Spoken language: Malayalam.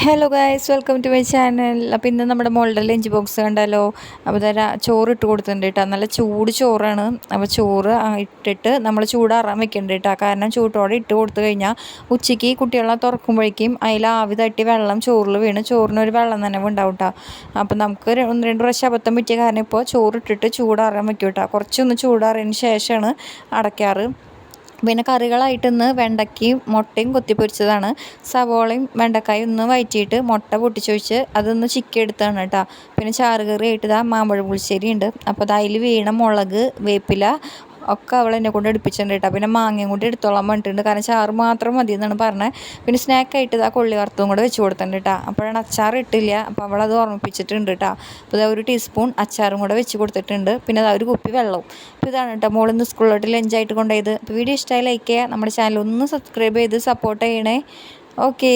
Hello guys, welcome to my channel. അപ്പോൾ ഇന്ന് നമ്മുടെ മോളുടെ ലഞ്ച് ബോക്സ് കണ്ടാലോ. അപ്പോൾ ചോറ് ഇട്ട് കൊടുത്തിട്ടുണ്ട് കേട്ടോ. നല്ല ചൂട് ചോറാണ്. അപ്പോൾ ചോറ് ഇട്ടിട്ട് നമ്മൾ ചൂടാറാൻ വെക്കണ്ട കേട്ടോ. കാരണം ചൂട്ടോടെ ഇട്ട് കൊടുത്തു കഴിഞ്ഞാൽ ഉച്ചയ്ക്ക് കുട്ടികളെ തുറക്കുമ്പോഴേക്കും അതിൽ ആവി തട്ടി വെള്ളം ചോറിൽ വീണ് ചോറിനൊരു വെള്ളം നനവ് ഉണ്ടാവും കേട്ടോ. അപ്പോൾ നമുക്ക് 1-2 പ്രാവശ്യം അബദ്ധം പറ്റിയ കാരണം ഇപ്പോൾ ചോറിട്ടിട്ട് ചൂടാറാൻ വെക്കും കേട്ടോ. കുറച്ചൊന്ന് ചൂടാറിയതിന് ശേഷമാണ് അടയ്ക്കാറ്. പിന്നെ കറികളായിട്ട് ഇന്ന് വെണ്ടയ്ക്കയും മുട്ടയും കൊത്തിപ്പൊരിച്ചതാണ്. സവോളയും വെണ്ടക്കായും ഒന്ന് വഴറ്റിയിട്ട് മുട്ട പൊട്ടിച്ചൊഴിച്ച് അതൊന്ന് ചിക്കി എടുത്താണ് കേട്ടോ. പിന്നെ ചാറുകറി ആയിട്ട് മാമ്പഴ പുളിശ്ശേരി ഉണ്ട്. അപ്പോൾ അതിൽ വീണ മുളക്, വേപ്പില ഒക്കെ അവൾ എന്നെ കൊണ്ട് എടുപ്പിച്ചിട്ടുണ്ട് കേട്ടോ. പിന്നെ മാങ്ങയും കൂടി എടുത്തോളാൻ പറഞ്ഞിട്ടുണ്ട്. കാരണം ചാറ് മാത്രം മതി എന്നാണ് പറഞ്ഞത്. പിന്നെ സ്നാക്കായിട്ട് കൊള്ളി വറുത്തതും കൂടെ വെച്ച് കൊടുത്തിട്ടുണ്ട് കേട്ടോ. അപ്പോഴാണ് അച്ചാർ ഇട്ടില്ല. അപ്പോൾ അവളത് ഓർമ്മിപ്പിച്ചിട്ടുണ്ട് കേട്ടോ. അപ്പോൾ 1 ടീസ്പൂൺ അച്ചാറും കൂടെ വെച്ച് കൊടുത്തിട്ടുണ്ട്. പിന്നെ ഒരു കുപ്പി വെള്ളവും. അപ്പോൾ ഇതാണ് കേട്ടോ മോളിന്ന് സ്കൂളിലോട്ട് ലഞ്ചായിട്ട് കൊണ്ടുപോയത്. അപ്പോൾ വീഡിയോ ഇഷ്ടമായി ലൈക്ക് ചെയ്യുക. നമ്മുടെ ചാനൽ ഒന്ന് സബ്സ്ക്രൈബ് ചെയ്ത് സപ്പോർട്ട് ചെയ്യണേ. ഓക്കേ.